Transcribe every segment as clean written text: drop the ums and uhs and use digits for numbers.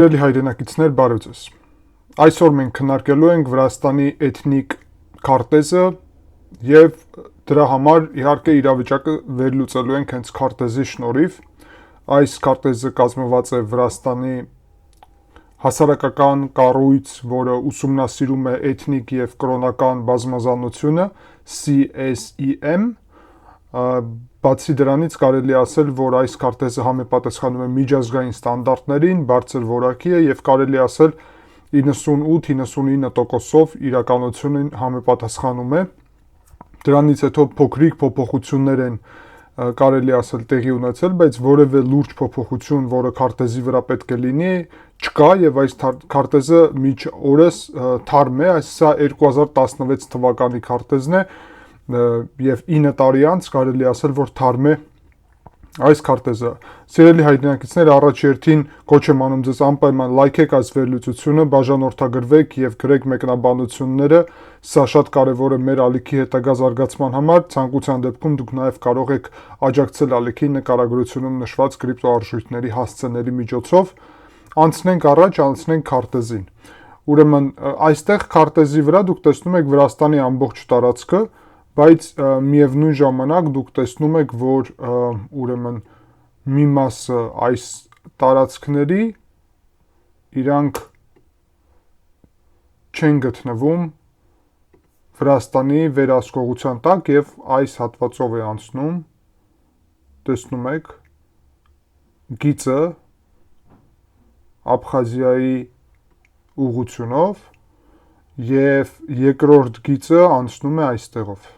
Սիրելի հայրենակիցներ, բարև ձեզ։ Այսօր մենք քննարկելու ենք Վրաստանի էթնիկ քարտեզը եւ դրա համար իհարկե իրավիճակը վերլուծելու ենք հենց քարտեզի շնորհիվ։ Այս քարտեզը կազմված է Վրաստանի հասարակական կառույց, որը ուսումնասիրում է էթնիկ եւ կրոնական բազմազանությունը, CSEM։ Բացի դրանից կարելի ասել, որ այս քարտեզը համապատասխանում է միջազգային ստանդարտներին, բարձր որակի է եւ կարելի ասել 98-99%-ով իրականությունին համապատասխանում է։ Դրանից հետո փոքրիկ փոփոխություններ են կարելի ասել տեղի ունեցել, բայց որևէ լուրջ փոփոխություն, որը քարտեզի վրա պետք է լինի, չկա եւ այս քարտեզը միջ օրս թարմ է, սա 2016 թվականի քարտեզն է եւ 9 տարի անց կարելի ասել, որ թարմ է այս քարտեզը։ Սիրելի հայրենակիցներ, առաջ երթին կոչ եմ անում ձեզ անպայման լայքեք այս վերլուծությունը, բաժանորդագրվեք եւ գրեք մեկնաբանությունները, սա շատ կարեւոր է մեր ալիքի հետագա զարգացման համար։ Ցանկության դեպքում դուք նաեւ կարող եք աջակցել ալիքի նկարագրությունում նշված կրիպտոարժույթների հասցեների միջոցով։ Անցնենք առաջ, անցնենք քարտեզին։ Ուրեմն այստեղ քարտեզի վրա դուք տեսնում եք Վրաստանի ամբողջ տարածքը, բայց միևնույն ժամանակ դուք տեսնում եք, որ ուրեմն մի մասը այս տարածքների իրանք չեն գտնվում Վրաստանի վերահսկողության տակ եւ այս հատվածով է անցնում, տեսնում եք, գիծը Աբխազիայի ուղղությունով եւ երկրորդ գիծը անցնում է այստեղով։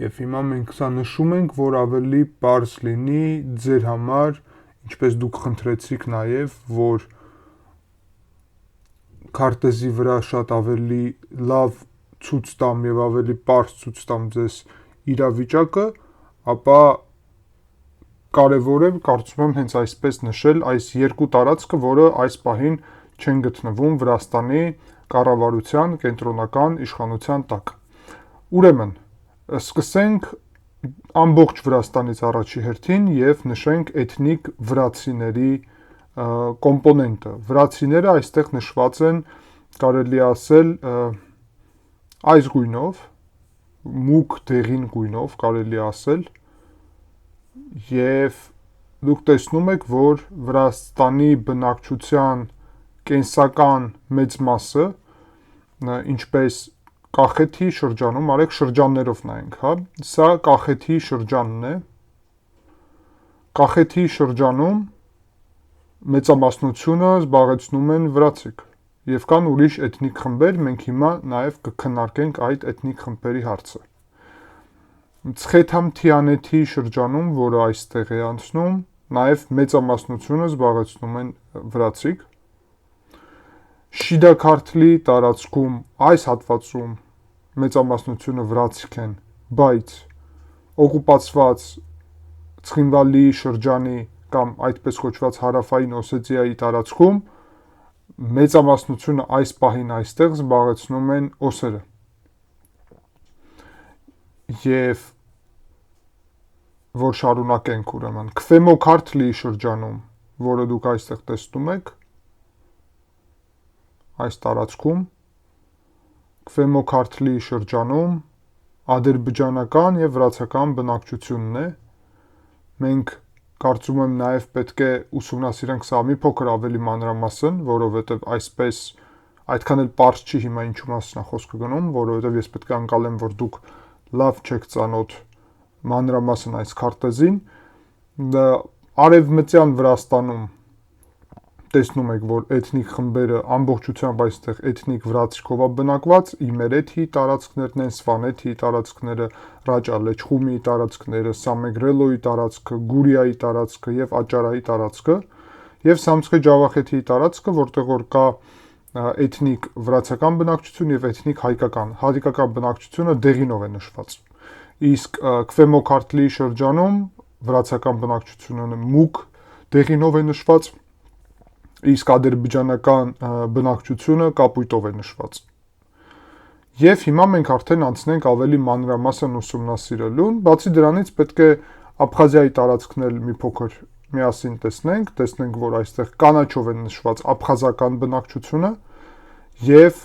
Եվ հիմա մենք սա նշում ենք, որ ավելի པարզ լինի ձեր համար, ինչպես դուք խնդրեցիք նաև, որ քարտեզի վրա շատ ավելի լավ ցույց տամ եւ ավելի པարզ ցույց տամ ձեզ իրավիճակը, ապա կարևոր է, կարծում եմ, հենց այսպես նշել այս երկու տարածքը, որը այս պահին չեն գտնվում Վրաստանի կառավարության կենտրոնական իշխանության տակ։ Ուրեմն սկսենք ամբողջ Վրաստանից առաջի հերթին եւ նշենք էթնիկ վրացիների կոմպոնենտը։ Վրացիները այստեղ նշված են, կարելի ասել, այս գույնով, մուգ դեղին գույնով, կարելի ասել, եւ դուք տեսնում եք, որ Վրաստանի բնակչության կենսական մեծ մասը, ինչպես Կախեթի շրջանում, արեք շրջաններով նայենք, հա, սա Կախեթի շրջանն է։ Կախեթի շրջանում մեծամասնությունը զբաղեցնում են վրացիք եւ կան ուրիշ էթնիկ խմբեր, մենք հիմա նաեւ կքննարկենք այդ էթնիկ խմբերի հարցը։ Ցխեթամ-Թիանեթի շրջանում, որը այստեղ է անցնում, նաեւ մեծամասնությունը զբաղեցնում են վրացիք։ Շիդաքարթլի տարածքում այս հատվածում մեծամասնությունը վրացիք են, բայց օկուպացված Ցխինվալի շրջանի կամ այդպես կոչված հարավային Օսետիայի տարածքում մեծամասնությունը այս պահին այստեղ զբաղեցնում են օսերը։ Եվ որ շարունակենք ուրեմն Քվեմոքարթլի շրջանում, որը դուք այստեղ տեսնում եք, այս տարածքում Քվեմոքարթլի շրջանում ադրբեջանական եւ վրացական բնակչությունն է։ Մենք կարծում եմ նաեւ պետք է ուսումնասիրենք սա մի փոքր ավելի մանրամասն, որովհետեւ այսպես այդքան էլ པարզ չի հիմա ինչու մասին է խոսքը գնում, որովհետեւ ես պետք է անցալեմ, որ դուք լավ չեք ծանոթ մանրամասն այս քարտեզին։ Արևմտյան Վրաստանում տեսնում եք, որ էթնիկ խմբերը ամբողջությամբ այստեղ էթնիկ վրացիքով է բնակված, Իմերեթի տարածքներն են, Սվանեթի տարածքները, Ռաճալեչխումի տարածքները, Սամեգրելոյի տարածքը, Գուրիայի տարածքը եւ Աճարայի տարածքը, եւ Սամցխե Ջավախեթի տարածքը, որտեղ որ կա էթնիկ վրացական բնակչություն եւ էթնիկ հայկական։ Հայկական բնակչությունը դեղինով է նշված։ Իսկ Քվեմոքարթլի շրջանում վրացական բնակչությունը մուգ դեղինով է նշված, իսկ ադրբեջանական բնակչությունը կապույտով է նշված։ Եվ հիմա մենք արդեն անցնենք ավելի մանրամասն ուսումնասիրելուն, բացի դրանից պետք է Աբխազիայի տարածքն էլ մի փոքր միասին տեսնենք, որ այստեղ կանաչով են նշված աբխազական բնակչությունը եւ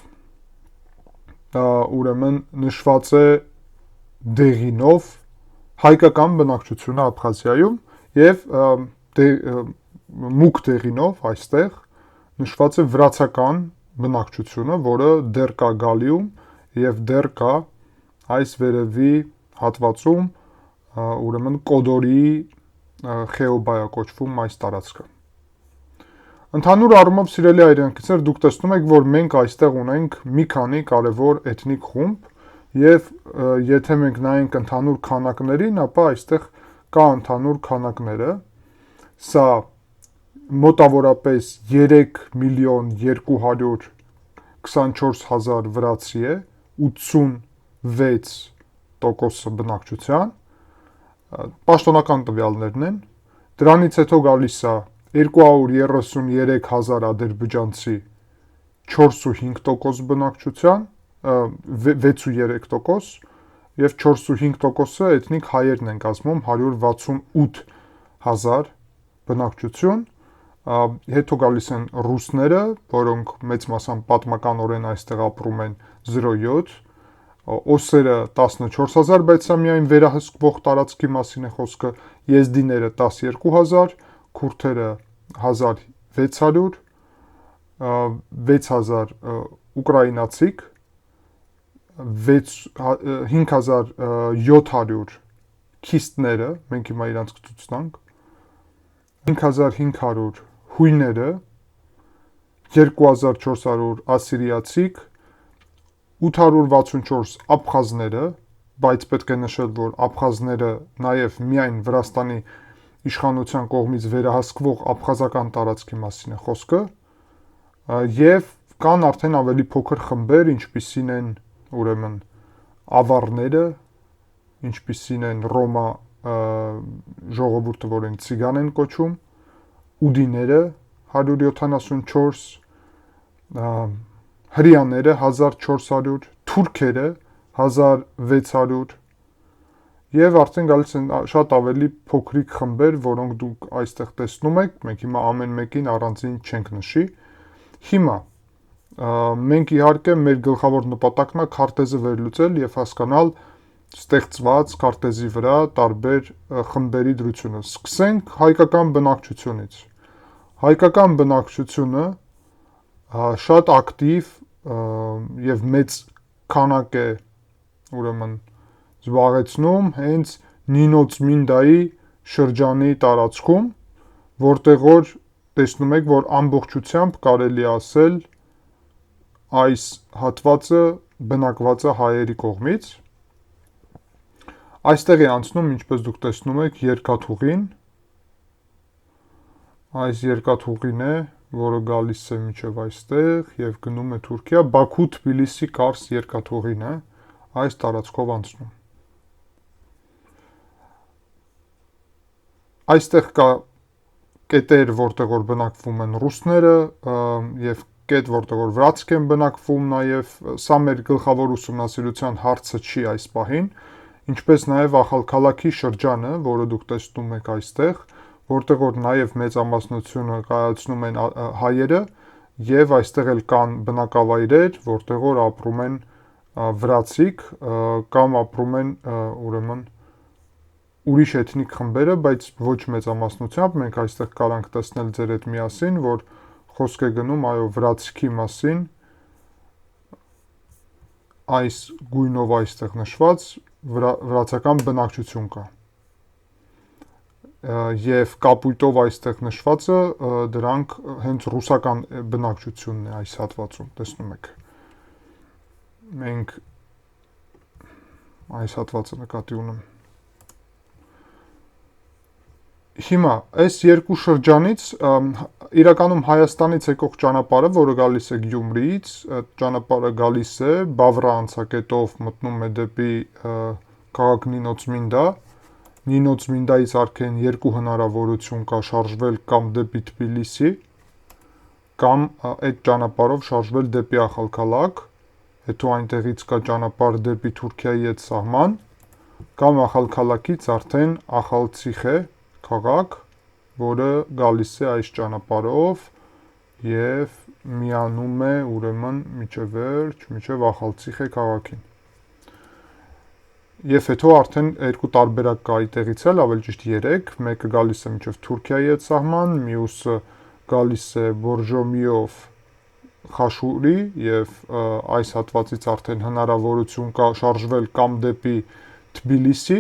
ուրեմն նշված է դեղինով հայկական բնակչությունը Աբխազիայում եւ մուգ դեղինով այստեղ նշված է վրացական բնակչությունը, որը դեռ կա գալիում եւ դեռ կա այս վերևի հատվածում ուրեմն Կոդորի խեոբայա կոչվում այս տարածքը։ Ընդհանուր առումով սիրելի հայրենակիցներ, դուք տեսնում եք, որ մենք այստեղ ունենք մի քանի կարևոր էթնիկ խումբ եւ եթե մենք նայենք ընդհանուր քանակներին, ապա այստեղ կա ընդհանուր քանակները։ Սա մոտավորապես 3 միլիոն 224 հազար վրացի է, 86% բնակչության, պաշտոնական տվյալներն են, դրանից հետո գալիս է 233 հազար ադրբեջանցի 4.5% բնակչության, 6.3% եւ 4.5%-ը էթնիկ հայերն են կազմում 168 հազար բնակչություն, հետո գալիս են ռուսները, որոնք մեծ մասամբ պատմականորեն այստեղ ապրում են 0.7, օսերը 14,000, բայց սա միայն վերահսկվող տարածքի մասին է խոսքը, եզդիները 12,000, քուրդերը 1600, 6000 ուկրաինացիք, 5700 քիստները, մենք հիմա իրանց կցույց տանք, 5500 հույները, 2400 ասիրիացիք, 864 աբխազները, բայց պետք է նշել, որ աբխազները նաև միայն Վրաստանի իշխանության կողմից վերահսկվող աբխազական տարածքի մասին է խոսքը, եւ կան արդեն ավելի փոքր խմբեր, ինչպիսին են ուրեմն ավարները, ինչպիսին են Ռոմա ժողովուրդը, որին ցիգան են կոչում, ուդիները 174, հրեաները 1400, թուրքերը 1600 եւ արդեն գալիս են շատ ավելի փոքրիկ խմբեր, որոնք դուք այստեղ տեսնում եք, մենք հիմա ամեն մեկին առանձին չենք նշի։ Հիմա մենք իհարկե մեր գլխավոր նպատակն է քարտեզը վերլուծել եւ հասկանալ ստեղծված քարտեզի վրա տարբեր խմբերի դրությունը։ Սկսենք հայկական բնակչությունից։ Հայկական բնակչությունը շատ ակտիվ եւ մեծ քանակ է ուրեմն զբաղեցնում հենց Նինոց-Մինդայի շրջանի տարածքում, որտեղ որ տեսնում եք, որ ամբողջությամբ կարելի է ասել այս հատվածը բնակված է հայերի կողմից։ Այստեղ է անցնում, ինչպես դուք տեսնում եք, երկաթուղին։ Այս երկաթուղին է, որը գալիս է մինչև այստեղ եւ գնում է Թուրքիա, Բաքու-Թբիլիսի Կարս երկաթուղին է այս տարածքով անցնում։ Այստեղ կա կետեր, որտեղ որ բնակվում են ռուսները եւ կետ, որտեղ որ վրացք են բնակվում, նաեւ սա մեր գլխավոր ուսումնասիրության հարցը չի այս պահին, ինչպես նաեւ Ախալքալաքի շրջանը, որը դուք տեսնում եք այստեղ, որտեղ որ նաեւ մեծամասնությունը կայացնում են հայերը եւ այստեղ էլ կան բնակավայրեր, որտեղ որ ապրում են վրացիք կամ ապրում են ուրեմն ուրիշ էթնիկ խմբերը, բայց ոչ մեծամասնությամբ, մենք այստեղ կարանք տեսնել ձեր հետ միասին, որ խոսք է գնում այո վրացիքի մասին, այս գույնով այստեղ նշված վրացական բնակչություն կա։ Եվ կապույտով այստեղ նշվածը դրանք հենց ռուսական բնակչությունն է այս հատվածում, տեսնում եք։ Մենք այս հատվածը նկատի ունեմ։ Հիմա այս երկու շրջանից իրականում Հայաստանից եկող ճանապարհը, որը գալիս է Գյումրիից, ճանապարհը գալիս է Բավրա անցակետով մտնում է դեպի քաղաք Նինոց-Մինդա, Նինոց-Մինդայից արդեն երկու հնարավորություն կա շարժվել կամ դեպի Թբիլիսի, կամ այդ ճանապարհով շարժվել դեպի Ախալքալաք, հետո այնտեղից կա ճանապարհ դեպի Թուրքիայի հետ սահման, կամ Ախալքալաքից արդեն Ախալցիխե քաղաք, որը գալիս է այս ճանապարհով եւ միանում է ուրեմն միջև վերջ, միջև Ախալցիխե քաղաքին։ Եվ հետո արդեն երկու տարբերակ կա այդտեղից էլ, ավելի ճիշտ 3, մեկը գալիս է միջև Թուրքիայի հետ սահման, մյուսը գալիս է Բորժոմիով Խաշուրի եւ այս հատվածից արդեն հնարավորություն կա շարժվել կամ դեպի Թբիլիսի,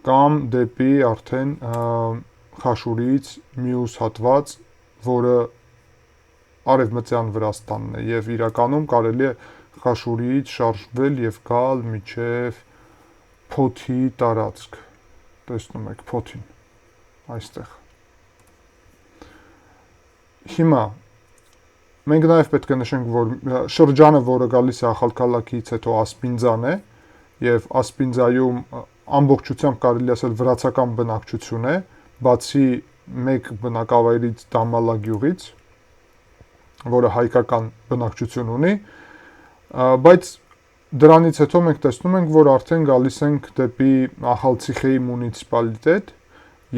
կամ դեպի արդեն Խաշուրիից մյուս հատված, որը Արևմտյան Վրաստանն է եւ իրականում կարելի է Խաշուրիից շարժվել եւ գալ միջև Փոթի տարածք։ Տեսնում եք Փոթին այստեղ։ Հիմա մենք նաեւ պետք է նշենք, որ շրջանը, որը գալիս է Ախալքալաքից հետո Ասպինձան է, եւ Ասպինձայում ամբողջությամբ կարելի ասել վրացական բնակչություն է, բացի մեկ բնակավայրից Դամալա գյուղից, որը հայկական բնակչություն ունի, բայց դրանից հետո մենք տեսնում ենք, որ արդեն գալիս ենք դեպի Ախալցիխեի մունիցիպալիտետ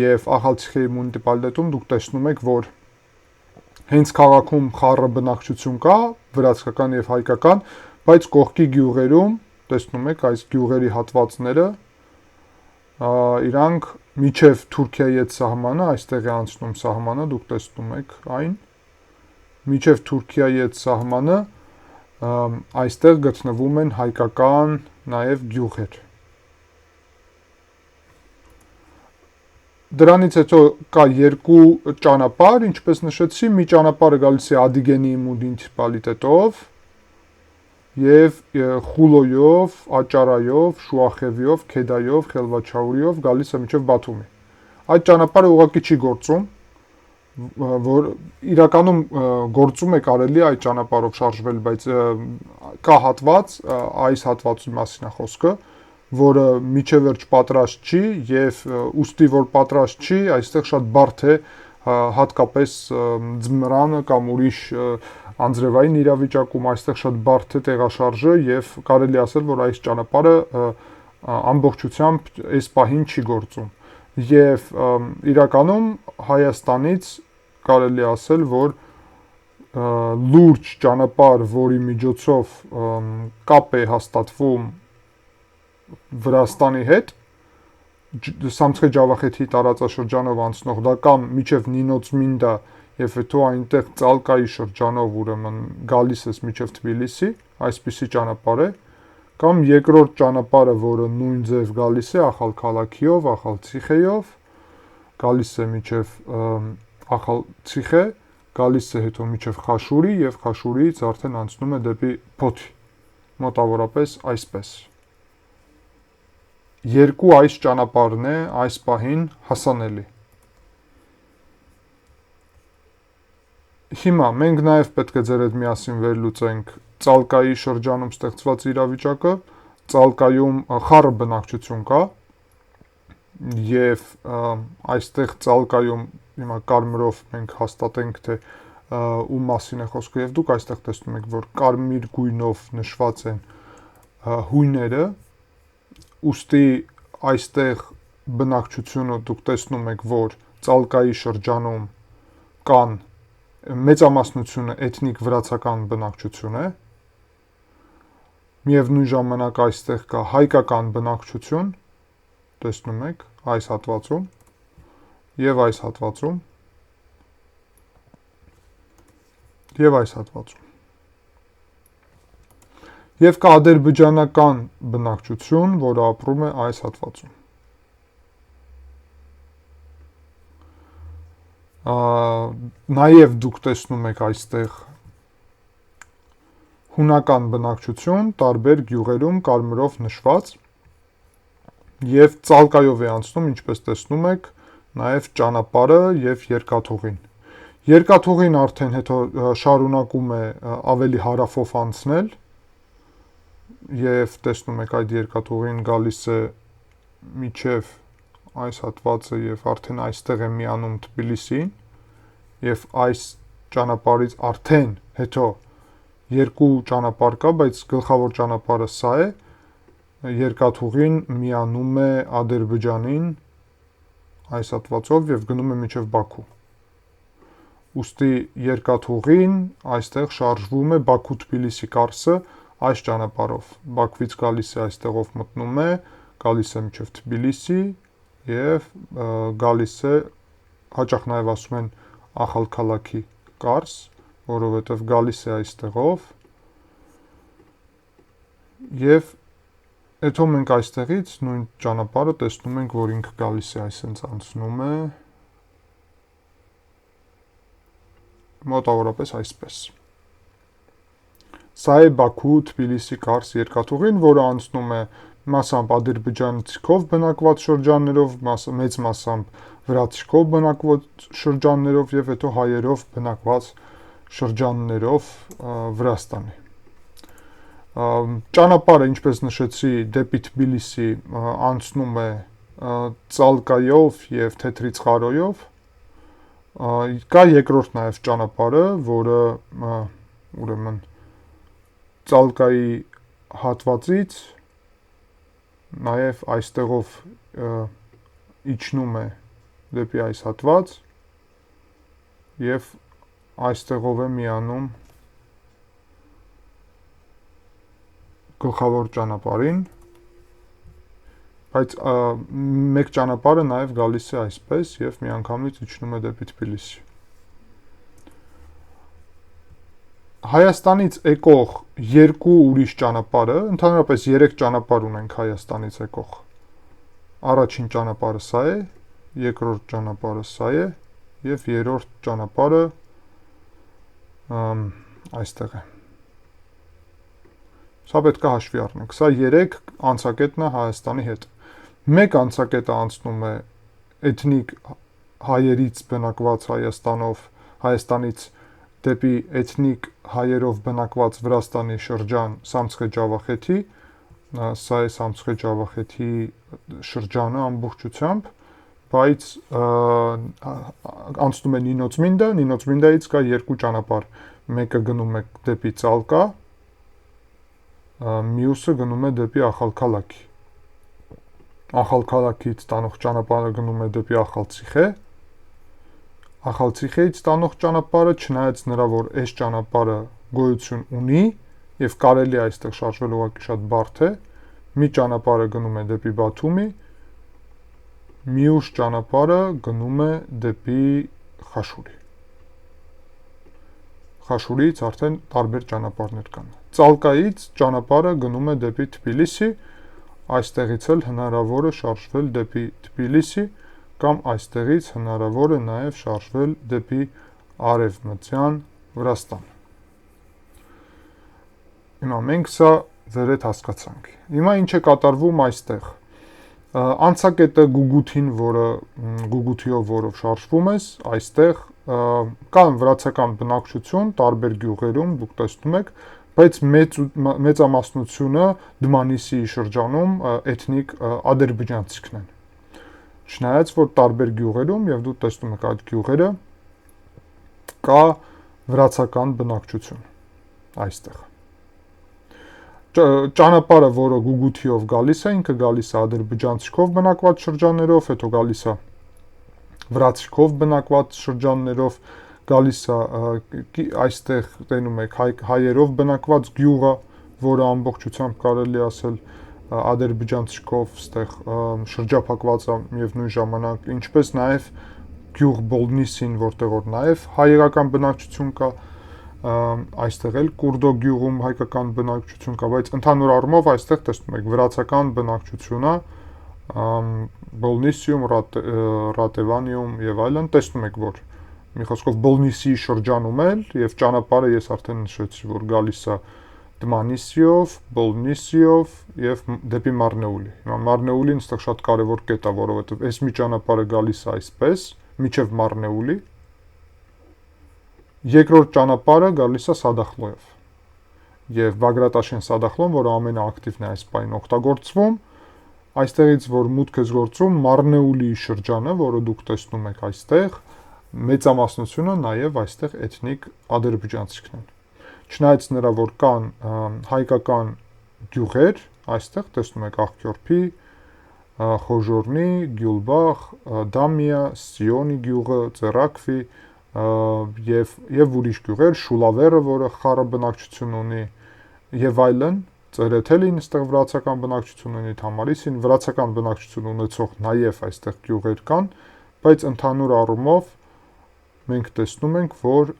եւ Ախալցիխեի մունիցիպալիտետում դուք տեսնում եք, որ հենց քաղաքում խառը բնակչություն կա, վրացական եւ հայկական, բայց կողքի գյուղերում տեսնում եք այս գյուղերի հատվածները իրանք միջև Թուրքիայի հետ սահմանը, այստեղ է անցնում սահմանը, դուք տեսնում եք այն, միջև Թուրքիայի հետ սահմանը այստեղ գտնվում են հայկական նաև գյուղեր։ Դրանից հետո կա երկու ճանապարհ, ինչպես նշեցի, մի ճանապարհը գալիս է Ադիգենիի մունիցիպալիտետով եւ Խուլոյով, Աճարայով, Շուախևիով, Քեդայով, Խելվաչաուրիով գալիս է մինչև Բաթումի։ Այդ ճանապարհը ուղղակի չի գործում, որ իրականում գործում է կարելի այդ ճանապարհով շարժվել, բայց կա հատված, այս հատվածի մասին է խոսքը, որը միջև վերջ պատրաստ չի եւ ուստի որ պատրաստ չի, այստեղ շատ բարդ է հատկապես ձմռանը կամ ուրիշ անձրևային իրավիճակում այստեղ շատ բարդ է տեղաշարժը եւ կարելի ասել, որ այս ճանապարհը ամբողջությամբ այս պահին չի գործում։ Եվ իրականում Հայաստանից կարելի ասել, որ լուրջ ճանապարհ, որի միջոցով կապ է հաստատվում Վրաստանի հետ, Սամցխե Ջավախեթի տարածաշրջանով անցնող դա կամ միջև Նինոցմինդա եւ հետո այնտեղ Ծալկայի շրջանով ուրեմն գալիս է միջև Թբիլիսի, այսպիսի ճանապարհ է, կամ երկրորդ ճանապարհը, որը նույն ձև գալիս է Ախալքալաքիով, Ախալցիխեով, գալիս է միջև Ախալցիխե, գալիս է հետո միջև Խաշուրի եւ Խաշուրիից արդեն անցնում է դեպի Փոթի, մոտավորապես այսպես։ Երկու այս ճանապարհն է այս պահին հասանելի։ Հիմա մենք նաև պետք է ձեր հետ միասին վերլուծենք Ծալկայի շրջանում ստեղծված իրավիճակը, Ծալկայում խառը բնակչություն կա եւ այստեղ Ծալկայում հիմա կարմիրով մենք հաստատենք, թե ում մասին է խոսքը եւ դուք այստեղ տեսնում եք, որ կարմիր գույնով նշված են հույները, ուստի այստեղ բնակչությունը դուք տեսնում եք, որ Ծալկայի շրջանում կան մեծամասնությունը էթնիկ վրացական բնակչություն է, միևնույն ժամանակ այստեղ կա հայկական բնակչություն, տեսնում եք, այս հատվածում եւ այս հատվածում եւ այս հատվածում։ Եվ կա ադրբեջանական բնակչություն, որը ապրում է այս հատվածում։ Նաև դուք տեսնում եք այստեղ հունական բնակչություն, տարբեր գյուղերում կարմիրով նշված, եւ Ծալկայով է անցնում, ինչպես տեսնում եք, նաև ճանապարհը եւ երկաթուղին։ Երկաթուղին արդեն հետո շարունակում է ավելի հարավով անցնել, եւ տեսնում եք այդ երկաթուղին գալիս է միջև այս հատվածը եւ արդեն այստեղ է միանում Թբիլիսին եւ այս ճանապարհից արդեն հետո երկու ճանապարհ կա, բայց գլխավոր ճանապարհը սա է երկաթուղին միանում է Ադրբեջանին այս հատվածով եւ գնում է մինչեւ Բաքու։ Ուստի երկաթուղին այստեղ շարժվում է Բաքու-Թբիլիսի կառսը այս ճանապարհով։ Բաքվից գալիս է այստեղով մտնում է, գալիս է մինչև Թբիլիսի եւ գալիս է հաճախ նաեւ ասում են Ախալքալաքի կառս, որովհետեւ գալիս է այստեղով եւ հետո մենք այստեղից նույն ճանապարհը տեսնում ենք, որ ինքը գալիս է այսպես անցնում է մոտավորապես այսպես։ Սա է Բաքու-Թբիլիսի կառս երկաթուղին, որը անցնում է մասամբ ադրբեջանցիքով բնակված շրջաններով, մեծ մասամբ վրացիքով բնակված շրջաններով եւ հետո հայերով բնակված շրջաններով Վրաստանի։ Ճանապարհը, ինչպես նշեցի, դեպի Թբիլիսի անցնում է Ծալկայով եւ Թեթրիցխարոյով։ Կա երկրորդ նաև ճանապարհը, որը ուրեմն Ծալկայի հատվածից նաև այստեղով իջնում է դեպի այս հատված եւ այստեղով է միանում գլխավոր ճանապարհին, բայց մեկ ճանապարհը նաև գալիս է այսպես եւ միանգամից իջնում է դեպի Թբիլիսի։ Հայաստանից եկող երկու ուրիշ ճանապարհը, ընդհանրապես 3 ճանապարհ ունենք Հայաստանից եկող։ Առաջին ճանապարհը սա է, երկրորդ ճանապարհը սա է եւ երրորդ ճանապարհը այստեղ է։ Սա պետք է հաշվի առնենք։ Սա 3 անցակետն է Հայաստանի հետ։ Մեկ անցակետը անցնում է էթնիկ հայերից բնակված Հայաստանից դեպի էթնիկ հայերով բնակված Վրաստանի շրջան Սամցխե-Ջավախեթի, սա է Սամցխե-Ջավախեթի շրջանը ամբողջությամբ, բայց անցնում է Նինոցմինդա, Նինոցմինդայից կա երկու ճանապարհ, մեկը գնում է դեպի Ծալկա, մյուսը գնում է դեպի Ախալքալաքի։ Ախալքալաքից տանող ճանապարհը գնում է դեպի Ախալցիխե։ Ախալցիխեից տանող ճանապարհը, չնայած նրա, որ այս ճանապարհը գոյություն ունի եւ կարելի է այստեղ շարժվել ուղղակի շատ բարդ է, մի ճանապարհը գնում է դեպի Բաթումի, մյուս ճանապարհը գնում է դեպի Խաշուրի։ Խաշուրից արդեն տարբեր ճանապարհներ կան։ Ծալկայից ճանապարհը գնում է դեպի Թբիլիսի, այստեղից էլ հնարավոր է շարժվել դեպի Թբիլիսի կամ այստեղից հնարավոր է նաև շարժվել դեպի Արևմտյան Վրաստան։ Հիմա մենք սա ձեր հետ հասկացանք։ Հիմա ինչ է կատարվում այստեղ։ Անցակետը Գուգութին, Գուգութիով, որով շարժվում ես, այստեղ կան վրացական բնակչություն տարբեր գյուղերում, դուք տեսնում եք, բայց մեծամասնությունը Դմանիսի շրջանում էթնիկ ադրբեջանցիքն են։ Չնայած որ տարբեր գյուղերում, եւ դու տեսնում եք այդ գյուղերը, կա վրացական բնակչություն այստեղ։ Ճանապարհը, որը Գուգութիով գալիս է, ինքը գալիս է ադրբեջանցիքով բնակված շրջաններով, հետո գալիս է վրացիքով բնակված շրջաններով, գալիս է այստեղ տենում եք հայերով բնակված գյուղը, որը ամբողջությամբ կարելի ասել ադրբեջանցիքով ստեղ շրջափակված է եւ նույն ժամանակ, ինչպես նաեւ գյուղ Բոլնիսին, որտեղ որ նաեւ հայերական բնակչություն կա, այստեղ էլ Կուրդո գյուղում հայկական բնակչություն կա, բայց ընդհանուր առումով այստեղ տեսնում եք վրացական բնակչությունը Բոլնիսիում, Ռատևանիում եւ այլն, տեսնում եք, որ մի խոսքով Բոլնիսի շրջանում էլ եւ ճանապարհը ես արդեն նշեցի, որ գալիս է Դմանիսիով, Բոլնիսիով եւ դեպի Մարնեուլի։ Հիմա Մարնեուլին այստեղ շատ կարեւոր կետ է, որովհետեւ այս մի ճանապարհը գալիս է այսպես, միջև Մարնեուլի։ Երկրորդ ճանապարհը գալիս է Սադախլոյով։ Եվ Բագրատաշեն Սադախլոն, որը ամենաակտիվն է այս պահին օգտագործվում, այստեղից որ մուտք է գործում Մարնեուլի շրջանը, որը դուք տեսնում եք այստեղ, մեծամասնությունը նաեւ այստեղ էթնիկ ադրբեջանցիքն են։ Չնայած նրա, որ կան հայկական գյուղեր այստեղ տեսնում եք աղքյորփի, Խոժորնի, Գյուլբախ, Դամիա, Սիոնի գյուղը, Ծերակվի եւ ուրիշ գյուղեր, Շուլավերը, որը խառը բնակչություն ունի եւ այլն, Ծերեթելին այստեղ վրացական բնակչություն ունի, Թամարիսին վրացական բնակչություն ունեցող նաեւ այստեղ գյուղեր կան, բայց ընդհանուր առումով մենք տեսնում ենք, որ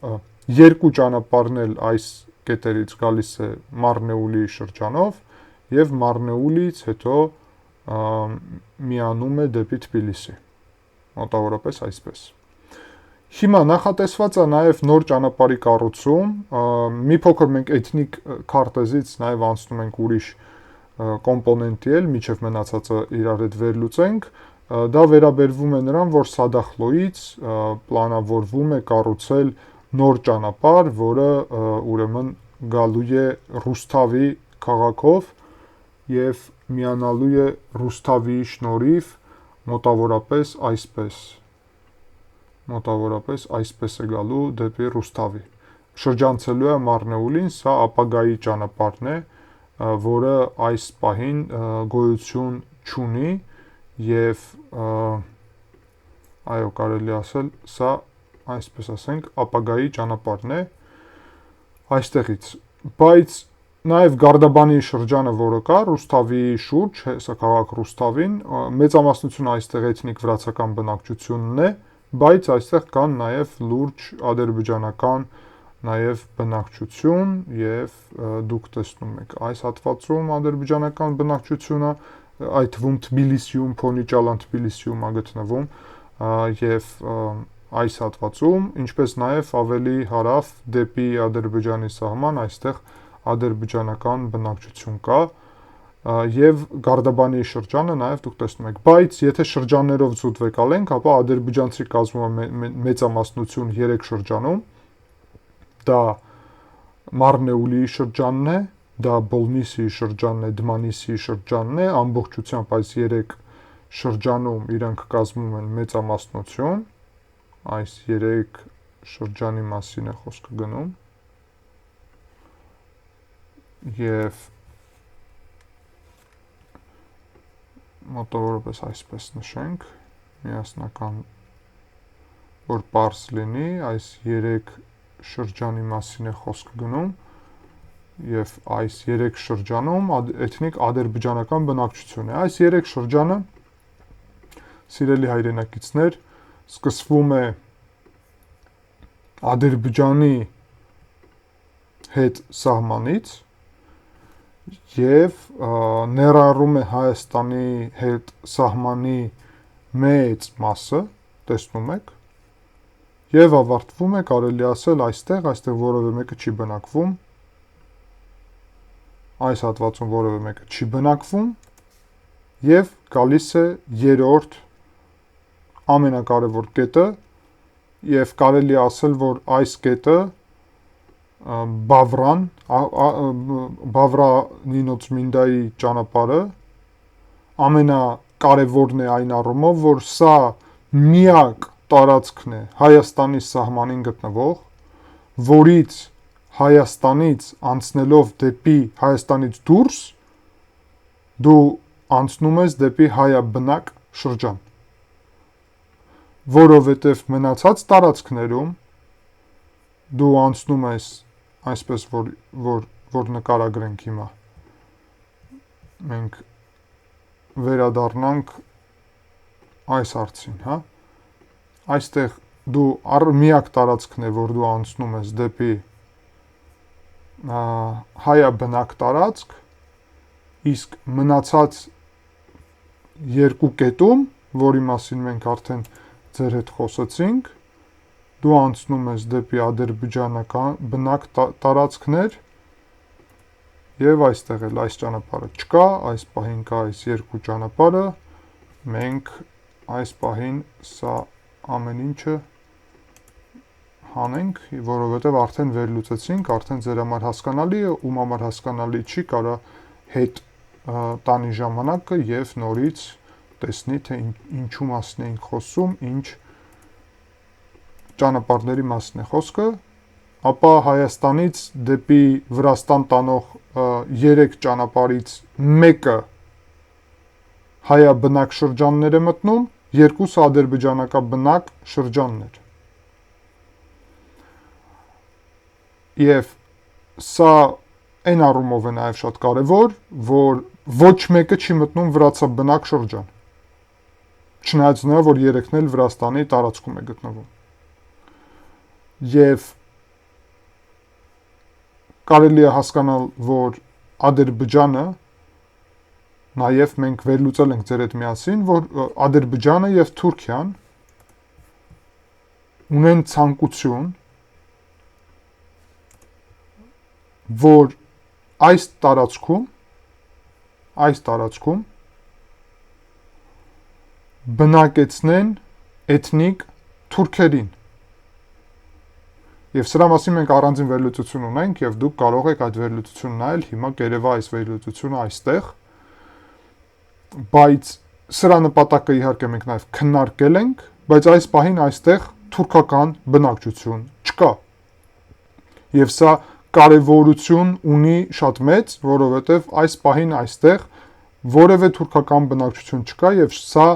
երկու ճանապարհն էլ այս կետերից գալիս է Մարնեուլի շրջանով եւ Մարնեուլից հետո միանում է դեպի Թբիլիսի, մոտավորապես այսպես։ Հիմա նախատեսված է նաև նոր ճանապարհի կառուցում, մի փոքր մենք էթնիկ քարտեզից նաև անցնում ենք ուրիշ կոմպոնենտի էլ, միջև մնացածը իրար հետ վերլուծենք, դա վերաբերվում է նրան, որ Սադախլոյից պլանավորվում է կառուցել նոր ճանապարհ, որը ուրեմն գալու է Ռուսթավի քաղաքով եւ միանալու է Ռուսթավի շնորհիվ մոտավորապես այսպես է գալու դեպի Ռուսթավի։ Շրջանցելու է Մարնեուլին, սա ապագայի ճանապարհն է, որը այս պահին գոյություն չունի եւ այո, կարելի ասել, սա այսպես ասենք, ապագայի ճանապարհն է այստեղից, բայց նաև Գարդաբանի շրջանը, որը կա Ռուսթավի շուրջ, հեսա քաղաք Ռուսթավին, մեծամասնությունը այստեղ էթնիկ վրացական բնակչությունն է, բայց այստեղ կան նաև լուրջ ադրբեջանական նաև բնակչություն եւ դուք տեսնում եք այս հատվածում ադրբեջանական բնակչությունը, այդ թվում Թբիլիսիում, Փոնիչալան Թբիլիսիում է գտնվում եւ այս հատվածում, ինչպես նաև ավելի հարավ դեպի Ադրբեջանի սահման այստեղ ադրբեջանական բնակչություն կա եւ Գարդաբանի շրջանը նաեւ դուք տեսնում եք, բայց եթե շրջաններով զուտվեք ալենք, ապա ադրբեջանցի կազմում է մեծամասնություն 3 շրջանում, դա Մարնեուլի շրջանն է, դա Բոլնիսի շրջանն է, Դմանիսի շրջանն է, ամբողջությամբ այս 3 շրջանում իրանք կազմում են մեծամասնություն, այս 3 շրջանի մասին է խոսքը գնում եւ մոտավորապես այսպես նշենք, միասնական որ պարզ լինի, այս 3 շրջանի մասին է խոսքը գնում եւ այս 3 շրջանում էթնիկ ադրբեջանական բնակչություն է։ Այս 3 շրջանը, սիրելի հայրենակիցներ, սկսվում է Ադրբեջանի հետ սահմանից եւ ներառում է Հայաստանի հետ սահմանի մեծ մասը, տեսնում եք, եւ ավարտվում է, կարելի ասել, այստեղ որևէ մեկը չի բնակվում, այս հատվածում որևէ մեկը չի բնակվում եւ գալիս է երրորդ ամենակարևոր կետը եւ կարելի ասել, որ այս կետը Բավրա-Նինոց-Մինդայի ճանապարհը ամենակարևորն է այն առումով, որ սա միակ տարածքն է Հայաստանի սահմանին գտնվող, որից Հայաստանից անցնելով դեպի Հայաստանից դուրս դու անցնում ես դեպի հայաբնակ շրջան, որովհետև մնացած տարածքներում դու անցնում ես այսպես որ նկարագրենք հիմա մենք վերադառնանք այս հարցին, հա, այստեղ դու միակ տարածքն է, որ դու անցնում ես դեպի հայաբնակ տարածք, իսկ մնացած երկու կետում, որի մասին մենք արդեն ձեր հետ խոսեցինք, դու անցնում ես դեպի ադրբեջանական բնակ տարածքներ եւ այստեղ էլ այս ճանապարհը չկա, այս պահին կա այս երկու ճանապարհը, մենք այս պահին սա ամեն ինչը հանենք, որովհետեւ արդեն վերլուծեցինք, արդեն ձեր համար հասկանալի է, ում համար հասկանալի չի, կարա հետ տանի ժամանակը եւ նորից տեսնի, թե ինչու մասին ենք խոսում, ինչ ճանապարհների մասին է խոսքը, ապա Հայաստանից դեպի Վրաստան տանող 3 ճանապարհից մեկը հայաբնակ շրջաններ է մտնում, 2 ադրբեջանական շրջաններ։ Եվ սա այն առումով է նաև շատ կարևոր, որ ոչ մեկը չի մտնում վրացաբնակ շրջան։ Չնայած նրա, որ երեքն էլ Վրաստանի տարածքում է գտնվում։ Եվ կարելի է հասկանալ, որ Ադրբեջանը, նաև մենք վերլուծել ենք ձեր հետ միասին, որ Ադրբեջանը եւ Թուրքիան ունեն ցանկություն, որ այս տարածքում բնակեցնեն էթնիկ թուրքերին։ Եվ սրա մասին մենք առանձին վերլուծություն ունենք եւ դուք կարող եք այդ վերլուծությունը նայել, հիմա կերևա այս վերլուծությունը այստեղ, բայց սրա նպատակը իհարկե մենք նաեւ քննարկել ենք, բայց այս պահին այստեղ թուրքական բնակչություն չկա։ Եվ սա կարևորություն ունի շատ մեծ, որովհետեւ այս պահին այստեղ որևէ թուրքական բնակչություն չկա եւ սա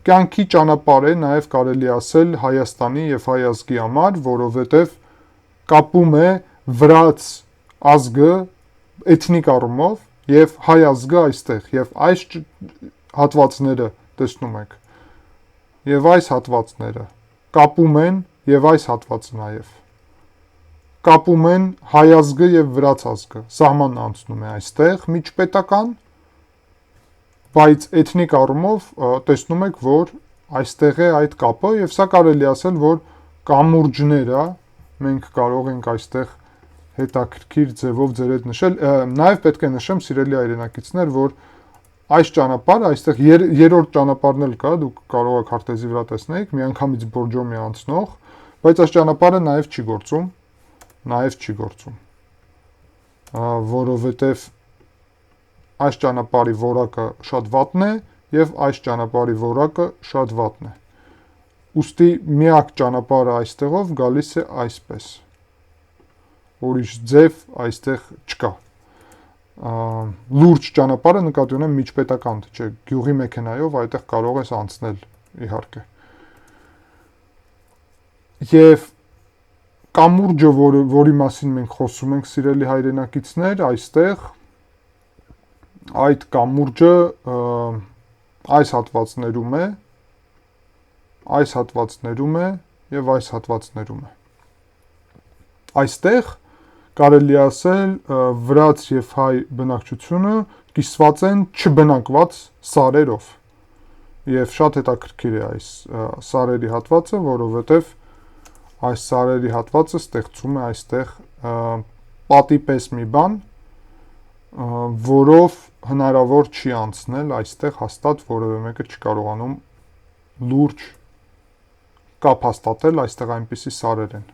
կյանքի ճանապարհ է նաեւ կարելի ասել Հայաստանի եւ հայ ազգի համար, որովհետեւ կապում է վրաց ազգը էթնիկ առումով եւ հայ ազգը այստեղ եւ այս հատվածները տեսնում եք եւ այս հատվածները կապում են եւ այս հատվածը նաեւ կապում են հայ ազգը եւ վրաց ազգը սահմանն անցնում է այստեղ միջպետական, բայց էթնիկ առումով տեսնում եք, որ այստեղ է այդ կապը եւ սա կարելի ասել, որ կամուրջները մենք կարող ենք այստեղ հետաքրքիր ձևով ձեր հետ նշել, նաեւ պետք է նշեմ սիրելի հայրենակիցներ, որ այս ճանապարհը այստեղ երրորդ ճանապարհն էլ կա, դուք կարող եք քարտեզի վրա տեսնեիք, միանգամից Բորջոմի անցնող, բայց այս ճանապարհը նաեւ չի գործում, որովհետեւ այս ճանապարհի որակը շատ վատն է եւ այս ճանապարհի որակը շատ վատն է։ Ուստի միակ ճանապարհը այստեղով գալիս է այսպես։ Ուրիշ ձև այստեղ չկա։ Լուրջ ճանապարհը նկատի ունեմ միջպետական, չէ, գյուղի մեքենայով այդտեղ կարող ես անցնել իհարկե։ Եվ կամուրջը, որի մասին մենք խոսում ենք, սիրելի հայրենակիցներ, այստեղ այդ կամուրջը այս հատվածներում է, այս հատվածներում է եւ այս հատվածներում է։ Այստեղ կարելի ասել վրաց եւ հայ բնակչությունը կիսված են չբնակված սարերով։ Եվ շատ հետաքրքիր է այս սարերի հատվածը, որովհետեւ այս սարերի հատվածը ստեղծում է այստեղ պատի պես մի բան, որով հնարավոր չի անցնել այստեղ հաստատ որևէ մեկը չի կարողանում լուրջ կապ հաստատել, այստեղ այնպիսի սարեր են։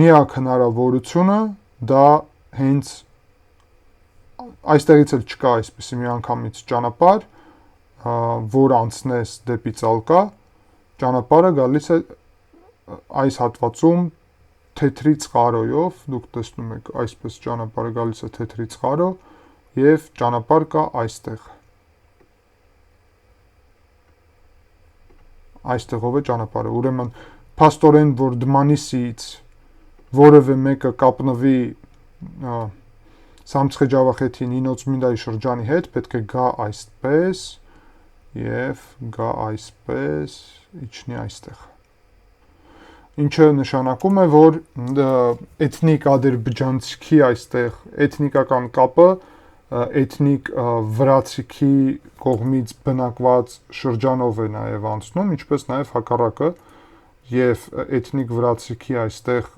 Միակ հնարավորությունը դա հենց այստեղից էլ չկա այսպիսի միանգամից ճանապարհ, որ անցնես դեպի Ծալկա, ճանապարհը գալիս է այս հատվածում թեթրի წყարոյով, դուք տեսնում եք այսպես ճանապարհը գալիս է թեթրի წყարո եւ ճանապարհ կա այստեղ։ Այստեղով է ճանապարհը, ուրեմն փաստորեն որ Դմանիսից որևէ մեկը կապնվի Սամցխե-Ջավախեթի Նինոց-Մինդայի շրջանի հետ, պետք է գա այսպես եւ գա այսպես, իջնի այստեղ։ Ինչը նշանակում է, որ էթնիկ ադրբեջանցիքի այստեղ էթնիկական կապը էթնիկ վրացիքի կողմից բնակված շրջանով է նաև անցնում, ինչպես նաև հակառակը, եւ էթնիկ վրացիքի այստեղ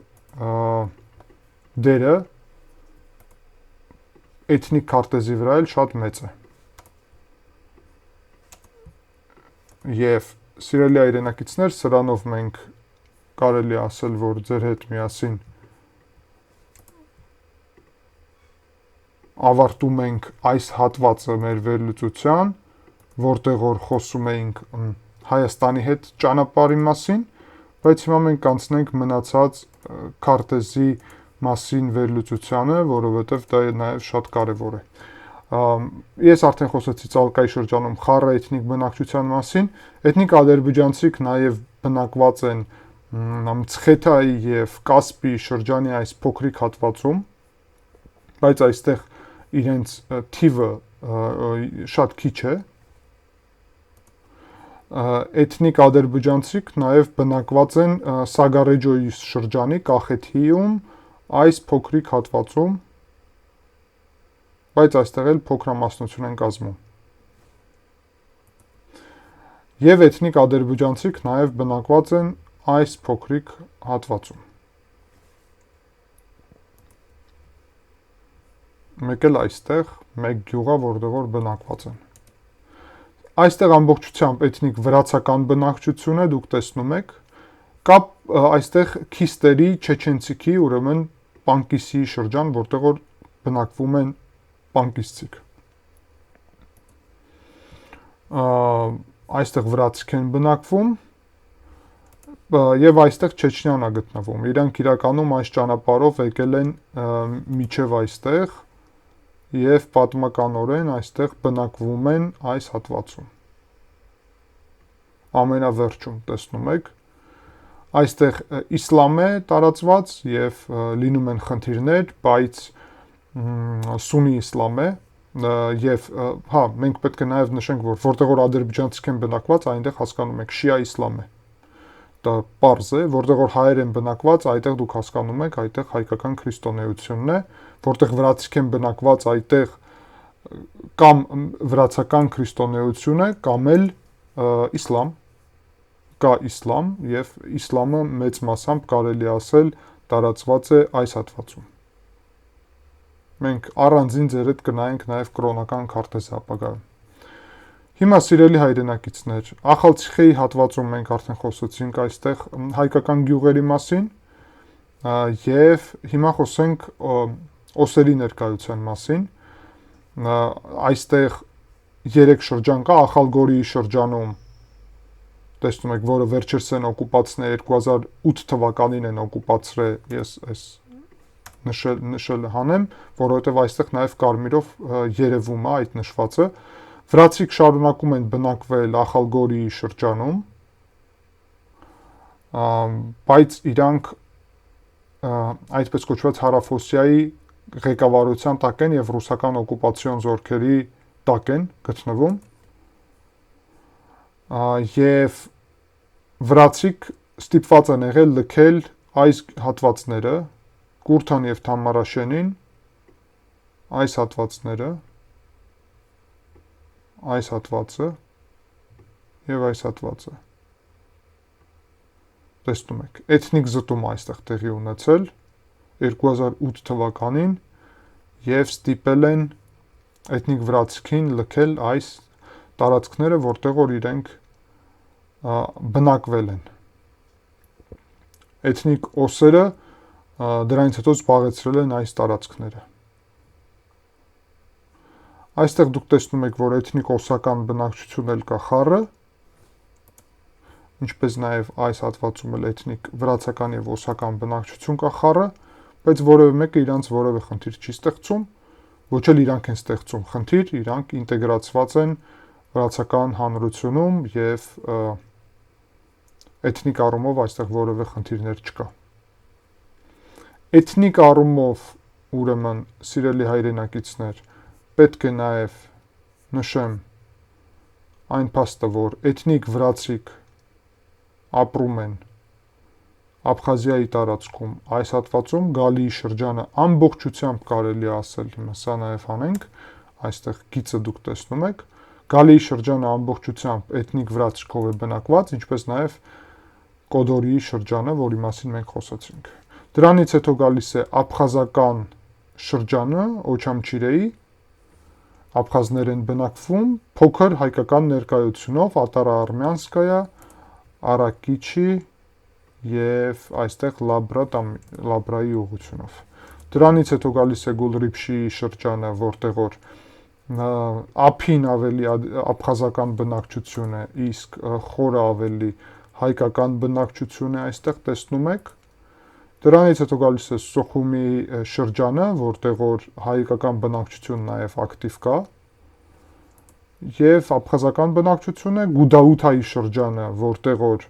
դերը էթնիկ քարտեզի վրա էլ շատ մեծ է։ Եվ սիրելի հայրենակիցներ, սրանով մենք կարելի ասել, որ ձեր հետ միասին ավարտում ենք այս հատվածը մեր վերլուծության, որտեղ որ խոսում էինք Հայաստանի հետ ճանապարհի մասին, Բայց հիմա մենք կանցնենք մնացած քարտեզի մասին վերլուծությանը, որովհետև դա նաև շատ կարևոր է։ Ես արդեն խոսեցի Ծալկայի շրջանում խառը էթնիկ բնակչության մասին։ Էթնիկ ադրբեջանցիք նաև բնակված են Մցխեթայի եւ Կասպի շրջանի այս փոքրիկ հատվածում, բայց այստեղ իրենց թիվը շատ քիչ է։ Էթնիկ ադրբեջանցիք նաև բնակված են Սագարեջոյի շրջանի Կախեթիում, այս փոքրիկ հատվածում, բայց այստեղ էլ փոքրամասնություն են կազմում։ Եվ էթնիկ ադրբեջանցիք նաև բնակված են այս փոքրիկ հատվածում։ Մեկ էլ այստեղ մեկ գյուղ է, որտեղ որ բնակված են։ Այստեղ ամբողջությամբ էթնիկ վրացական բնակչություն է, դուք տեսնում եք, կա այստեղ քիստերի, չեչենցիքի, ուրեմն պանկիսի շրջան, որտեղ որ բնակվում են պանկիսցիք։ Այստեղ վրացիք են բնակվում եւ այստեղ Չեչնյան է գտնվում։ Իրանք իրականում այս ճանապարհով եկել են միջև այստեղ եւ պատմականորեն այստեղ բնակվում են այս հատվածում։ Ամենավերջում տեսնում եք, այստեղ իսլամ է տարածված եւ լինում են խնդիրներ, բայց սունի իսլամ է եւ մենք պետք է նաեւ նշենք, որ որտեղ որ ադրբեջանցիք են բնակված, այնտեղ հասկանում եք շիա իսլամ է։ Դա պարզ է, որտեղ որ հայեր են բնակված, այդտեղ դուք հասկանում եք, այդտեղ հայկական քրիստոնեությունն է, որտեղ վրացիք են բնակված, այդտեղ կամ վրացական քրիստոնեություն է, կամ էլ իսլամ, կա իսլամ եւ իսլամը մեծ մասամբ կարելի ասել տարածված է այս հատվածում։ Մենք առանձին ձեր հետ կնայենք նաեւ կրոնական քարտեզի ապագայում։ Հիմա սիրելի հայրենակիցներ, Ախալցիխեի հատվածում մենք արդեն խոսեցինք այստեղ հայկական գյուղերի մասին եւ հիմա խոսենք օսերի ներկայության մասին։ Այստեղ 3 շրջան կա, Ախալգորիի շրջանում տեսնում եք, որը վերջերս են օկուպացնել 2008 թվականին են օկուպացրել, ես այս նշել հանեմ, որովհետեւ այստեղ նաեւ կարմիրով երևում է այդ նշվածը։ Վրացիք շարունակում են բնակվել Ախալգորիի շրջանում, բայց իրանք այդպես կոչված Հարավոսիայի ղեկավարության տակ են եւ ռուսական օկուպացիոն զորքերի տակ են գտնվում։ Եվ վրացիք ստիպված են եղել լքել այս հատվածները, Կուրթան եւ Թամարաշենին, այս հատվածները, այս հատվածը եւ այս հատվածը։ Տեսնում եք, էթնիկ զտում այստեղ տեղի ունեցել 2008 թվականին եւ ստիպել են էթնիկ վրացիքին լքել այս տարածքները, որտեղ որ իրենք բնակվել են։ Էթնիկ օսերը դրանից հետո զբաղեցրել են այս տարածքները։ Այստեղ դուք տեսնում եք, որ էթնիկ օսական բնակչություն էլ կա խառը, ինչպես նաև այս հատվածում էլ էթնիկ վրացական եւ օսական բնակչություն կա խառը, բայց որևէ մեկը իրանց որևէ խնդիր չի ստեղծում, ոչ էլ իրանք են ստեղծում խնդիր, իրանք ինտեգրացված են վրացական հանրությունում եւ էթնիկ առումով այստեղ որևէ խնդիրներ չկա։ Էթնիկ առումով, ուրեմն, սիրելի հայրենակիցներ, պետք է նաև նշեմ այն փաստը, որ էթնիկ վրացիք ապրում են Աբխազիայի տարածքում, այս հատվածում Գալիի շրջանը ամբողջությամբ կարելի է ասել, հիմա սա նաև անենք, այստեղ գիծը դուք տեսնում եք, Գալիի շրջանը ամբողջությամբ էթնիկ վրացիքով է բնակված, ինչպես նաև Կոդորիի շրջանը, որի մասին մենք խոսեցինք։ Դրանից հետո գալիս է աբխազական շրջանը, Օչամչիրեի, աբխազներ են բնակվում, փոքր հայկական ներկայությունով Ատարա Արմյանսկայա, Արաքիչի եւ այստեղ Լաբրայի ուղղությունով։ Դրանից հետո գալիս է Գուլրիփշիի շրջանը, որտեղ որ ափին ավելի աբխազական բնակչություն է, իսկ խորը ավելի հայկական բնակչություն է այստեղ տեսնում եք։ Դրանից հետո գալիս է Սոխումի շրջանը, որտեղ որ հայկական բնակչություն նաև ակտիվ կա։ Եվ աբխազական բնակչություն է Գուդաութայի շրջանը, որտեղ որ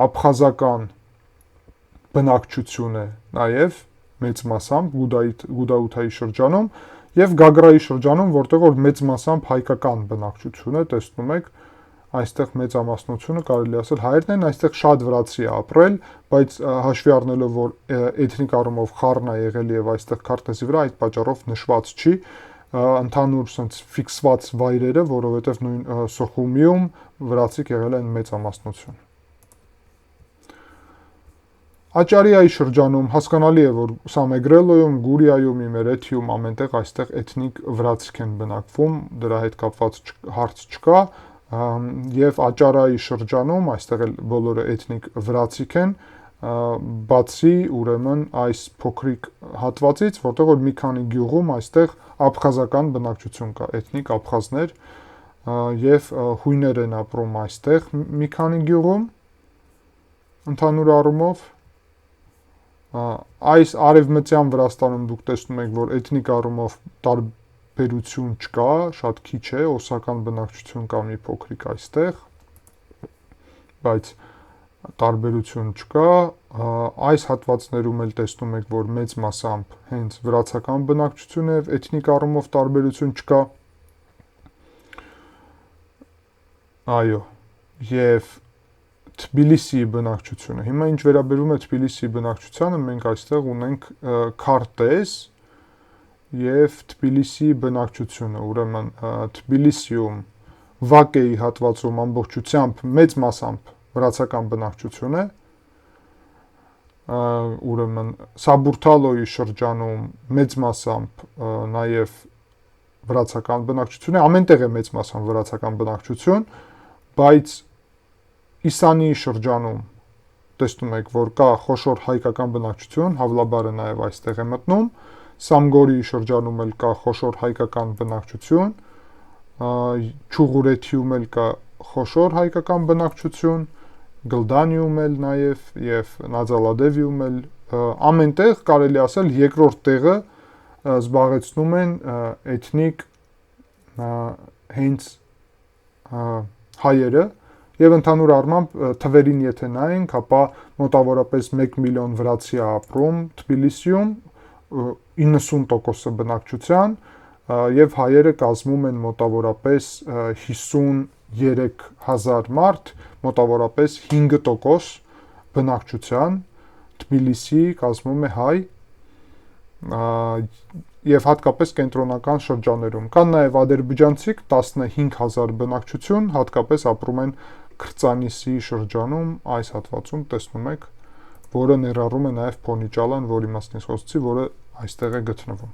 աբխազական բնակչություն է նաև մեծ մասամբ Գուդաութայի շրջանում եւ Գագրայի շրջանում, որտեղ որ մեծ մասամբ հայկական բնակչություն է, տեսնում եք, այստեղ մեծամասնությունը կարելի ասել հայերն են, այստեղ շատ վրացի է ապրել, բայց հաշվի առնելով որ էթնիկ առումով խառն է եղել եւ այստեղ քարտեզի վրա այդ պատճառով նշված չի ընդհանուր sense ֆիքսված վայրերը, որովհետեւ նույն Սոխումիում վրացիք եղել են մեծամասնություն։ Աճարիայի շրջանում հասկանալի է, որ Սամեգրելոյում, Գուրիայում, Իմերեթիում ամենտեղ այստեղ էթնիկ վրացիք են բնակվում, դրա հետ կապված հարց չկա, եւ Աճարայի շրջանում այստեղ էլ բոլորը էթնիկ վրացիք են, բացի ուրեմն այս փոքրիկ հատվածից, որտեղ որ մի քանի գյուղում այստեղ աբխազական բնակչություն կա, էթնիկ աբխազներ եւ հույներ են ապրում այստեղ մի քանի գյուղում ընդհանուր առումով այս արևմտյան Վրաստանում դուք տեսնում եք, որ էթնիկ առումով տարբերություն չկա, շատ քիչ է, օսական բնակչություն կա մի փոքրիկ այստեղ, բայց տարբերություն չկա, այս հատվածներում էլ տեսնում եք, որ մեծ մասամբ հենց վրացական բնակչություն է, էթնիկ առումով տարբերություն չկա։ Այո, եւ Թբիլիսիի բնակչությունը։ Հիմա ինչ վերաբերում է Թբիլիսիի բնակչությանը, մենք այստեղ ունենք քարտեզ եւ Թբիլիսիի բնակչությունը, ուրեմն Թբիլիսիում Վակեի հատվածում ամբողջությամբ մեծ մասամբ վրացական բնակչություն է, ուրեմն Սաբուրթալոյի շրջանում մեծ մասամբ նաեւ վրացական բնակչություն է, ամենտեղ է մեծ մասամբ վրացական բնակչություն, բայց Իսանիի շրջանում տեսնում եք, որ կա խոշոր հայկական բնակչություն, Հավլաբարը նաև այստեղ է մտնում, Սամգորիի շրջանում էլ կա խոշոր հայկական բնակչություն, Չուղուրեթիում էլ կա խոշոր հայկական բնակչություն, Գլդանիում էլ նաև եւ Նազալադևիում էլ ամենտեղ կարելի ասել երկրորդ տեղը զբաղեցնում են էթնիկ հենց հայերը եւ ընդհանուր առմամբ թվերին եթե նայենք, ապա մոտավորապես 1 միլիոն վրացի է ապրում Թբիլիսիում, 90% բնակչության եւ հայերը կազմում են մոտավորապես 53,000 մարդ, մոտավորապես 5% բնակչության Թբիլիսի կազմում է հայ եւ հատկապես կենտրոնական շրջաներում։ Կան նաեւ ադրբեջանցիք 15,000 բնակչություն, հատկապես ապրում են Քրծանիսի շրջանում, այս հատվածում տեսնում եք, որը ներառում է նաև Փոնիճալան, որի մասին ես խոսեցի, որը այստեղ է գտնվում։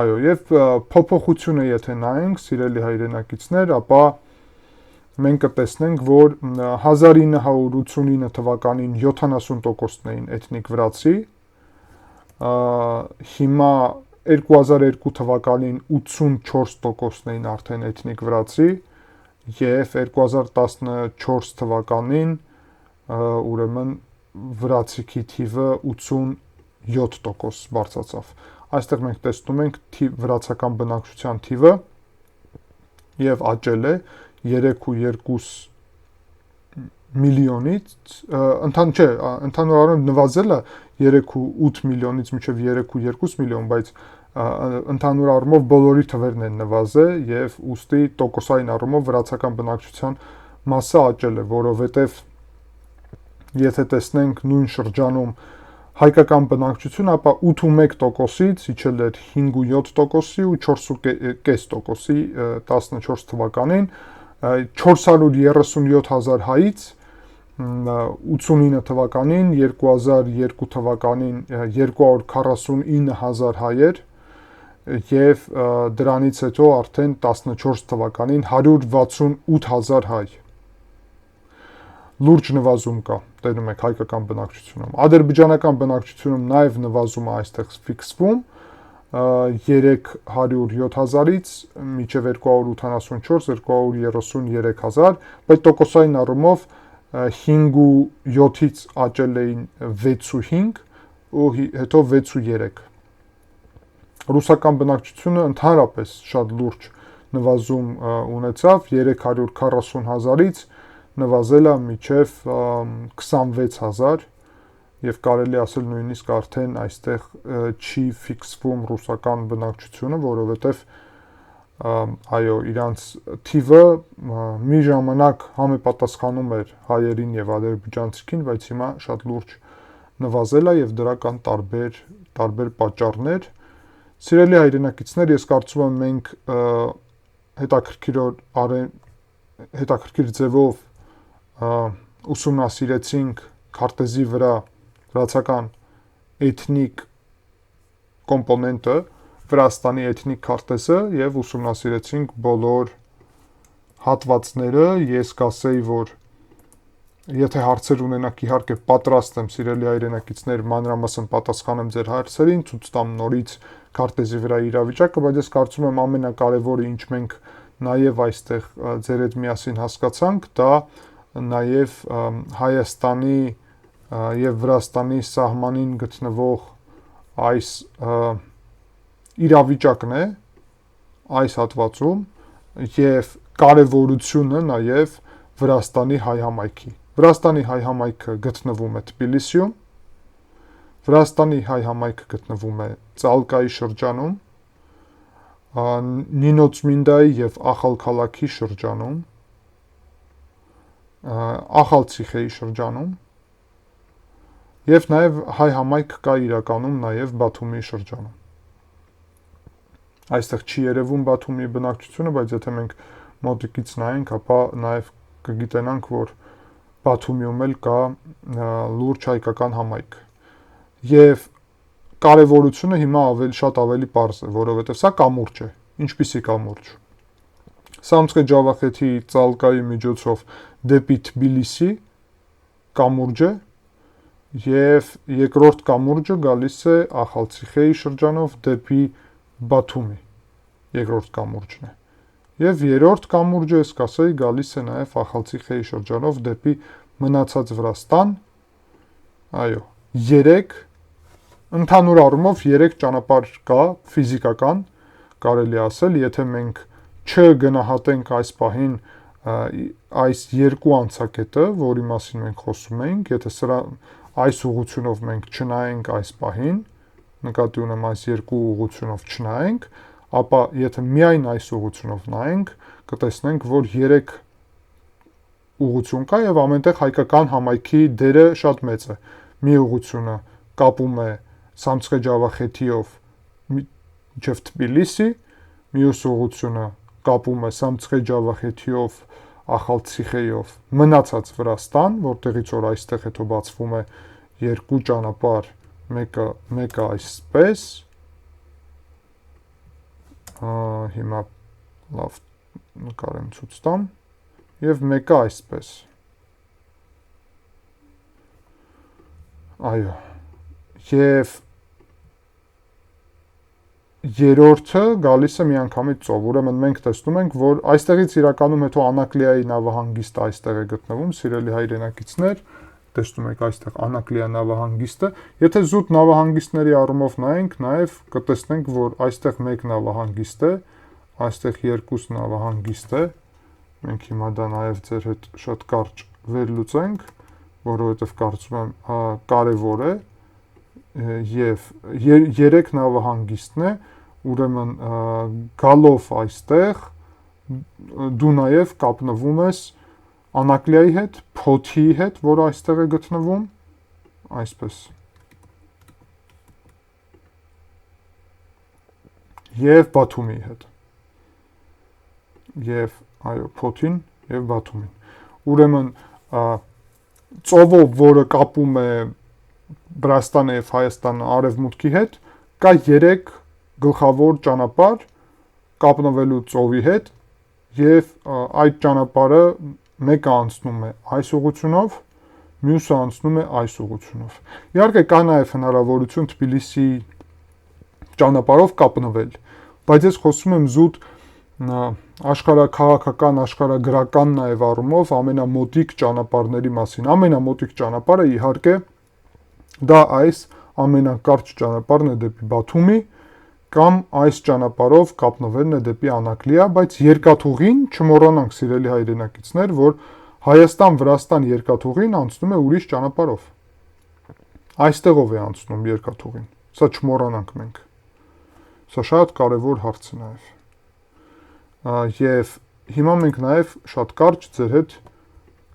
Այո, եւ փոփոխությունը եթե նայենք, սիրելի հայրենակիցներ, ապա մենք կտեսնենք, որ 1989 թվականին 70%-ն էին էթնիկ վրացի, հիմա 2002 թվականին 84%-ն էին արդեն էթնիկ վրացի եւ 2014 թվականին ուրեմն վրացիքի թիվը 87% բարձրացավ։ Այստեղ մենք տեսնում ենք վրացական բնակչության թիվը եւ աճել է 3.2 միլիոնից, ընդհանուր առմամբ նվազել է 3.8 միլիոնից մինչև 3.2 միլիոն, բայց ընդհանուր առումով բոլորի թվերն են նվազել եւ ուստի տոկոսային առումով վրացական բնակչության մասը աճել է, որովհետեւ եթե տեսնենք նույն շրջանում հայկական բնակչություն, ապա 8.1%-ից իջել էր 5.7%-ի ու 4.5%-ի 14 թվականին 437,000 հայից 89 թվականին, 2002 թվականին 249,000 հայեր եւ դրանից հետո արդեն 14 թվականին 168,000 հայ։ Լուրջ նվազում կա, տենում եք հայկական բնակչությունում։ Ադրբեջանական բնակչությունում նաեւ նվազումը այստեղ ֆիքսվում, 307.000-ից մինչև 284-233.000, բայց տոկոսային առումով 5.7-ից աճել էին 6.5 ու հետո 6.3։ Ռուսական բնակչությունը ընդհանրապես շատ լուրջ նվազում ունեցավ 340.000-ից նվազել է մինչև 26.000 եւ կարելի ասել նույնիսկ արդեն այստեղ չի ֆիքսվում ռուսական բնակչությունը, որովհետեւ այո, իրանց թիվը մի ժամանակ համապատասխանում էր հայերին եւ ադրբեջանցիքին, բայց հիմա շատ լուրջ նվազել է եւ դրա կան տարբեր պատճառներ։ Սիրելի հայրենակիցներ, ես կարծում եմ մենք հետաքրքիր ձևով ուսումնասիրեցինք քարտեզի վրա վրացական էթնիկ կոմպոնենտը, Վրաստանի էթնիկ քարտեզը եւ ուսումնասիրեցինք բոլոր հատվածները։ Ես կասեի, որ եթե հարցեր ունենաք, իհարկե պատրաստ եմ, սիրելի հայրենակիցներ, մանրամասն պատասխանեմ ձեր հարցերին, ցույց տամ նորից քարտեզի վրա իրավիճակը, բայց ես կարծում եմ ամենակարևորը, ինչ մենք նաեւ այստեղ ձեր հետ միասին հասկացանք, դա նաեւ Հայաստանի եւ Վրաստանի սահմանին գտնվող այս իրավիճակն է այս հատվածում եւ կարեւորությունը նաեւ Վրաստանի հայ համայնքի։ Վրաստանի հայ համայնքը գտնվում է Թբիլիսիում, Վրաստանի հայ համայնքը գտնվում է Ծալկայի շրջանում, Նինոցմինդայի եւ Ախալքալաքի շրջանում, Ախալցիխեի շրջանում եւ նաեւ հայ համայնք կա իրականում նաեւ Բաթումի շրջանում։ Այստեղ չի երևում Բաթումի բնակչությունը, բայց եթե մենք մոտիկից նայենք, ապա նաեւ կգիտենանք, որ Բաթումիում էլ կա լուրջ հայկական համայնք։ Եվ կարևորությունը հիմա շատ ավելի պարզ է, որովհետեւ սա կամուրջ է։ Ինչպիսի կամուրջ։ Սամցկե Ջավախեթի Ծալկայի միջոցով դեպի Թբիլիսի կամուրջ է եւ երկրորդ կամուրջը գալիս է Ախալցիխեի շրջանով դեպի Բաթումի, երկրորդ կամուրջն է։ Եվ երրորդ կամուրջը, ես կասեի, գալիս է նաեւ Ախալցիխեի շրջանով դեպի մնացած Վրաստան։ Այո, 3 ընդհանուր առումով 3 ճանապարհ կա ֆիզիկական, կարելի ասել, եթե մենք չգնահատենք այս պահին այս երկու անցակետը, որի մասին մենք խոսում ենք, եթե այս ուղղությունով մենք չնայենք այս պահին, նկատի ունեմ այս երկու ուղղությունով չնայենք, ապա եթե միայն այս ուղղությունով նայենք, կտեսնենք, որ 3 ուղղություն կա եւ ամենտեղ հայկական համայնքի դերը շատ մեծ է։ Մի ուղղությունը կապում է Սամցկե Ջավախեթիով մինչև Թբիլիսի, մյուս ուղղությունը կապում է Սամցկե Ջավախեթիով Ախալցիխեյով մնացած Վրաստան, որտեղից որ այստեղ հետո բացվում է երկու ճանապարհ, մեկը այսպես, հիմա լավ նկարեմ ցույց տամ, եւ մեկը այսպես։ Այո։ Եվ երրորդը գալիս է միանգամից ծով, ուրեմն մենք տեսնում ենք, որ այստեղից իրականում հետո Անակլիայի նավահանգիստը այստեղ է գտնվում, սիրելի հայրենակիցներ, տեսնում եք այստեղ Անակլիա նավահանգիստը, եթե զուտ նավահանգիստների առումով նայենք, նաեւ կտեսնենք, որ այստեղ մեկ նավահանգիստ է, այստեղ երկուս նավահանգիստ է, մենք հիմա դա նաեւ ձեր հետ շատ կարճ վերլուծենք, որովհետեւ կարծում եմ կարևոր է, եւ 3 նավահանգիստն է, ուրեմն գալով այստեղ դու նաեւ կապնվում ես Անակլիայի հետ, Փոթիի հետ, որը այստեղ է գտնվում, այսպես։ Եվ Բաթումի հետ։ Եվ այո, Փոթին եւ Բաթումին։ Ուրեմն ծովով, որը կապում է Վրաստանը եւ Հայաստանը արևմուտքի հետ, կա 3 գլխավոր ճանապարհ կապնվելու ծովի հետ եւ այդ ճանապարհը մեկը անցնում է այս ուղղությունով, մյուսը անցնում է այս ուղղությունով։ Իհարկե կա նաեւ հնարավորություն Թբիլիսի ճանապարհով կապնվել։ Բայց ես խոսում եմ զուտ աշխարհ քաղաքական, աշխարհ գրական նաև առումով ամենամոտիկ ճանապարհների մասին։ Ամենամոտիկ ճանապարհը իհարկե դա այս ամենակարճ ճանապարհն է դեպի Բաթումի կամ այս ճանապարհով կապնվելն է դեպի Անակլիա, բայց երկաթուղին չմոռանանք սիրելի հայրենակիցներ, որ Հայաստան-Վրաստան երկաթուղին անցնում է ուրիշ ճանապարհով։ Այստեղով է անցնում երկաթուղին։ Սա չմոռանանք մենք։ Սա շատ կարևոր հարց է նաև։ Եվ հիմա մենք նաև շատ կարճ ձեր հետ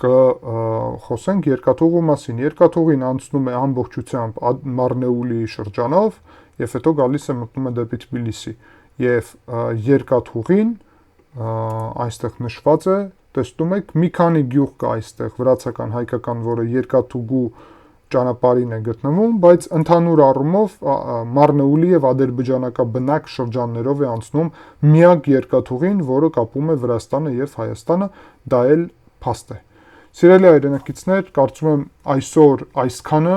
կխոսենք երկաթուղու մասին։ Երկաթուղին անցնում է ամբողջությամբ Մարնեուլի շրջանով եւ հետո գալիս է մտնում է դեպի Թբիլիսի։ Եվ երկաթուղին այստեղ նշված է, տեսնում եք, մի քանի գյուղ կա այստեղ վրացական, հայկական, որը երկաթուղու ճանապարհին է գտնվում, բայց ընդհանուր առումով Մարնեուլի եւ ադրբեջանական շրջաններով է անցնում միակ երկաթուղին, որը կապում է Վրաստանը եւ Հայաստանը, դա էլ փաստ է։ Սիրելի հայրենակիցներ, կարծում եմ այսօր այսքանը,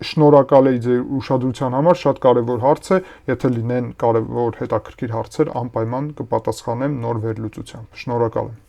շնորհակալ եմ ձեր ուշադրության համար, շատ կարևոր հարց է, եթե լինեն կարևոր հետաքրքիր հարցեր, անպայման կպատասխանեմ նոր վերլուծությամբ։ Շնորհակալ եմ։